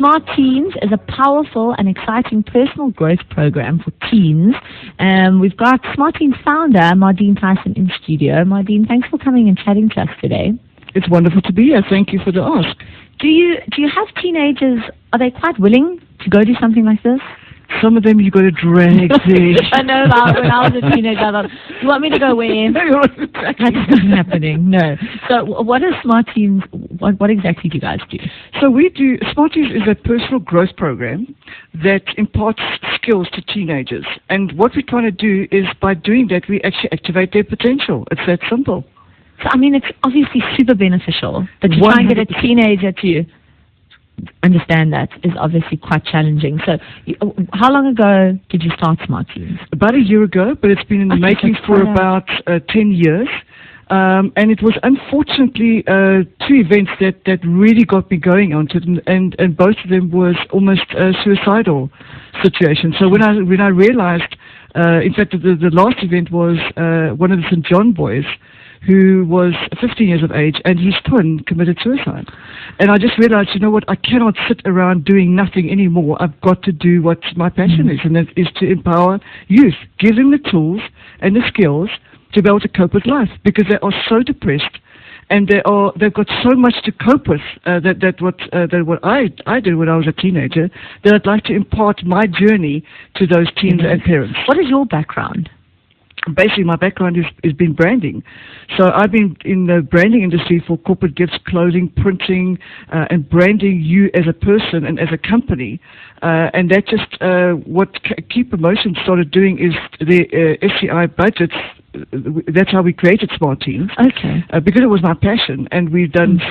SmartTeens is a powerful and exciting personal growth program for teens. We've got SmartTeens founder Madine Tyson in studio. Madine, thanks for coming and chatting to us today. It's wonderful to be here. Thank you for the ask. Do you have teenagers? Are they quite willing to go do something like this? Some of them you got to drag there. I know about when I was a teenager. I thought, you want me to go where? That's not happening. No. So, what is SmartTeens? What exactly do you guys do? So SmartTeens is a personal growth program that imparts skills to teenagers. And what we're trying to do is, by doing that, we actually activate their potential. It's that simple. So, I mean, it's obviously super beneficial, but to try and get a teenager to understand that is obviously quite challenging. So, how long ago did you start SmartTeens? About a year ago, but it's been in the making for about 10 years. And it was unfortunately two events that really got me going onto it, and both of them was almost a suicidal situation. So when I realized, in fact, the last event was one of the St. John boys, who was 15 years of age, and his twin committed suicide. And I just realized, you know what, I cannot sit around doing nothing anymore. I've got to do what my passion is, and that is to empower youth, give them the tools and the skills to be able to cope with life, because they are so depressed, and they've got so much to cope with that what I did when I was a teenager, that I'd like to impart my journey to those teens and parents. What is your background? Basically, my background is been branding. So I've been in the branding industry for corporate gifts, clothing, printing, and branding you as a person and as a company. And that just, what Key Promotions started doing is the SCI budgets. That's how we created SmartTeens. Okay. Because it was my passion, and we've done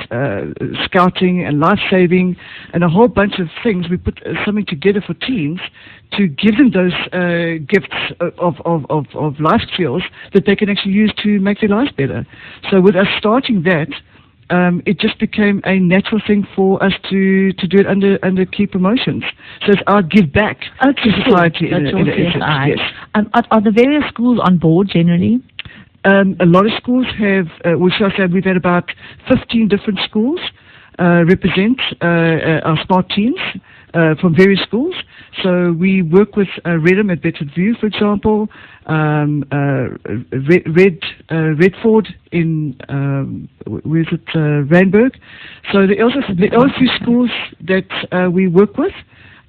scouting and life saving and a whole bunch of things. We put something together for teens to give them those gifts of life skills that they can actually use to make their lives better. So with us starting that, it just became a natural thing for us to do it under Key Promotions. So it's our give back to society. That's in a yes. Are the various schools on board generally? A lot of schools have, we've had about 15 different schools represent our SmartTeens from various schools. So we work with Redham at Bedford View, for example, Redford in, Randburg. So there are a few schools that we work with.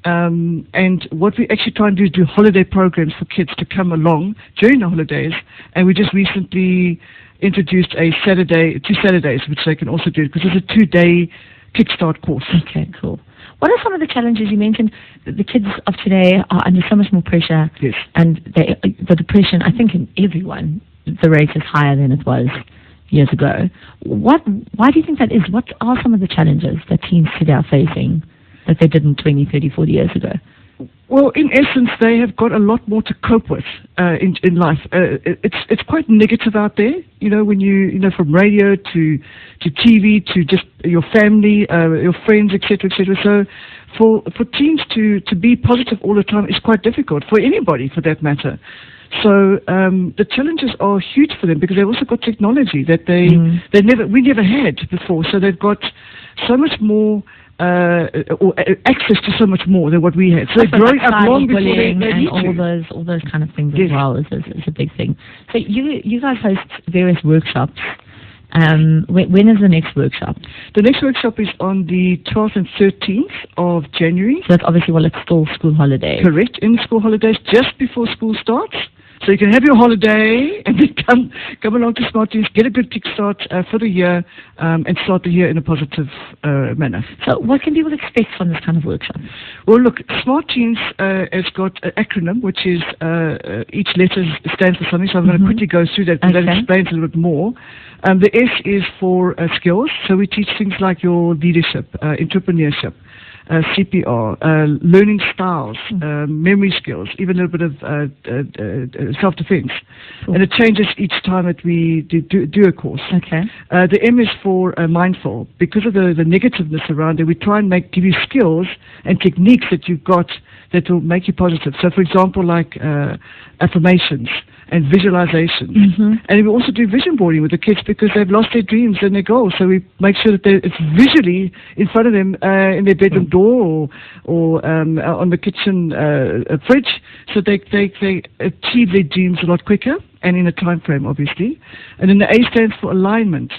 And what we actually try and do is do holiday programs for kids to come along during the holidays. And we just recently introduced two Saturdays, which they can also do, because it's a 2-day kickstart course. Okay, cool. What are some of the challenges? You mentioned that the kids of today are under so much more pressure. Yes. And the depression, I think in everyone, the rate is higher than it was years ago. Why do you think that is? What are some of the challenges that teens today are facing that they didn't 20, 30, 40 years ago? Well, in essence, they have got a lot more to cope with in life. It's quite negative out there, from radio to TV to just your family, your friends, etc., etc. So for teens to be positive all the time is quite difficult, for anybody for that matter. So the challenges are huge for them, because they've also got technology that we never had before. So they've got so much more or access to so much more than what we had. So they're growing up long before they need to. All those kind of things as well is a big thing. So you guys host various workshops. When is the next workshop? The next workshop is on the 12th and 13th of January. So that's obviously while it's still school holidays. Correct, in the school holidays, just before school starts. So you can have your holiday and then come along to SmartTeens, get a good kickstart for the year, and start the year in a positive manner. So what can people expect from this kind of workshop? Well, look, SmartTeens has got an acronym, which is each letter stands for something. So I'm going to quickly go through that, because that explains a little bit more. The S is for skills. So we teach things like your leadership, entrepreneurship, CPR, learning styles, memory skills, even a little bit of self-defense. Cool. And it changes each time that we do a course. Okay. The M is for mindful. Because of the negativeness around it, we try and give you skills and techniques that you've got that will make you positive. So, for example, like affirmations, and visualization. And we also do vision boarding with the kids because they've lost their dreams and their goals. So we make sure that it's visually in front of them in their bedroom door or on the kitchen fridge, so they achieve their dreams a lot quicker and in a time frame, obviously. And then the A stands for alignment.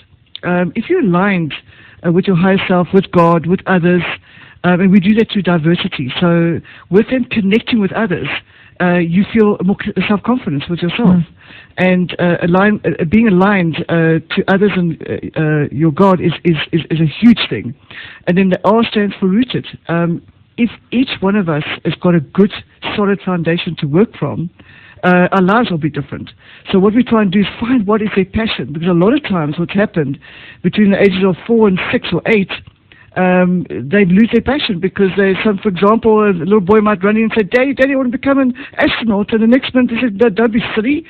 If you're aligned with your higher self, with God, with others, and we do that through diversity. So with them connecting with others, you feel more self-confidence with yourself. And being aligned to others and your God is a huge thing. And then the R stands for rooted. If each one of us has got a good, solid foundation to work from, our lives will be different. So what we try and do is find what is their passion, because a lot of times what's happened between the ages of 4 and 6 or 8, they lose their passion because for example, a little boy might run in and say, Daddy, I want to become an astronaut, and the next minute they said, don't be silly,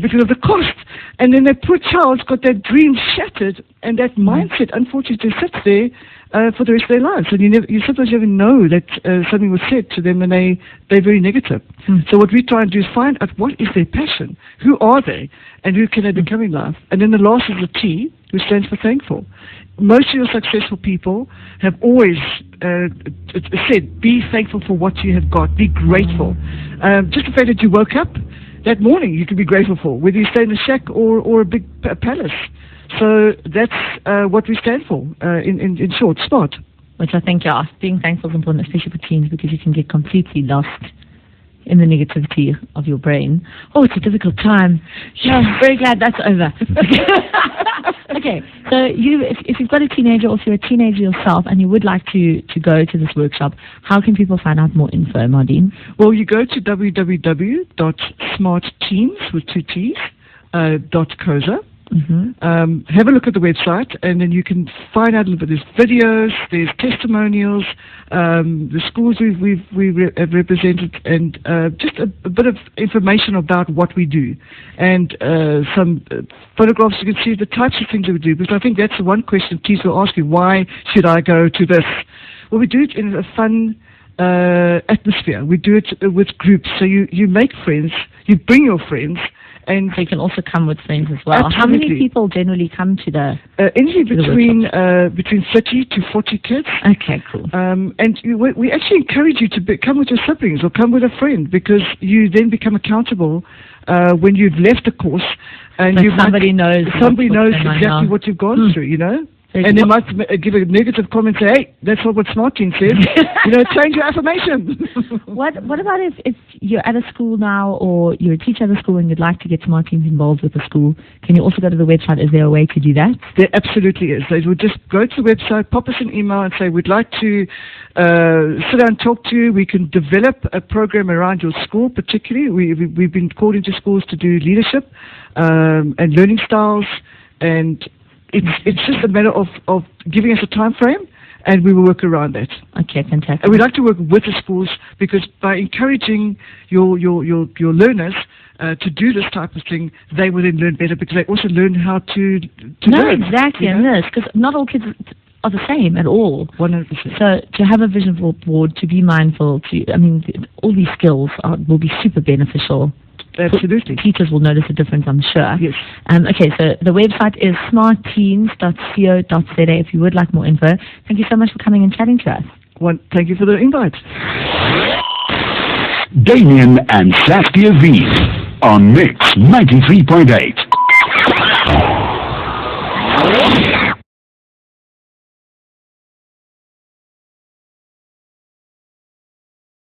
because of the cost. And then that poor child's got that dream shattered, and that mindset, unfortunately, sits there for the rest of their lives. And you sometimes never know that something was said to them, and they're very negative. So what we try and do is find out what is their passion, who are they, and who can they become in life. And then the last is the T, which stands for thankful. Most of your successful people have always said, be thankful for what you have got, be grateful. Just the fact that you woke up that morning, you can be grateful for, whether you stay in a shack or a big palace. So that's what we stand for, in short, SMART. Which I think, yeah, being thankful is important, especially for teens, because you can get completely lost in the negativity of your brain. Oh, it's a difficult time. Yeah, very glad that's over. Okay, so if you've got a teenager, or if you're a teenager yourself and you would like to go to this workshop, how can people find out more info, Madine? Well, you go to www.smartteens with 2 T's, .coza. Have a look at the website, and then you can find out a little bit. There's videos, there's testimonials, the schools we have represented, and just a bit of information about what we do, and some photographs. You can see the types of things that we do, because I think that's the one question teens will ask you: why should I go to this? Well, we do it in a fun atmosphere. We do it with groups, so you make friends, you bring your friends. And so you can also come with friends as well. Absolutely. How many people generally come to the anything between 30 to 40 kids. Okay, cool. And we actually encourage you to come with your siblings or come with a friend, because you then become accountable when you've left the course, and so somebody knows exactly what you've gone through. You know. And they might give a negative comment, say, hey, that's not what SmartTeens says. Change your affirmation. What about if you're at a school now, or you're a teacher at a school and you'd like to get SmartTeens involved with the school? Can you also go to the website? Is there a way to do that? There absolutely is. They would just go to the website, pop us an email and say, we'd like to sit down and talk to you. We can develop a program around your school particularly. We've been called into schools to do leadership and learning styles, and it's just a matter of giving us a time frame, and we will work around that. Okay, fantastic. And we like to work with the schools, because by encouraging your learners to do this type of thing, they will then learn better, because they also learn how to learn. Exactly, and this, because not all kids are the same at all. 100%. So to have a vision board, to be mindful, all these skills will be super beneficial. Absolutely. Teachers will notice a difference, I'm sure. Yes. Okay, so the website is smartteens.co.za if you would like more info. Thank you so much for coming and chatting to us. Thank you for the invite. Damien and Saskia V on Mix 93.8.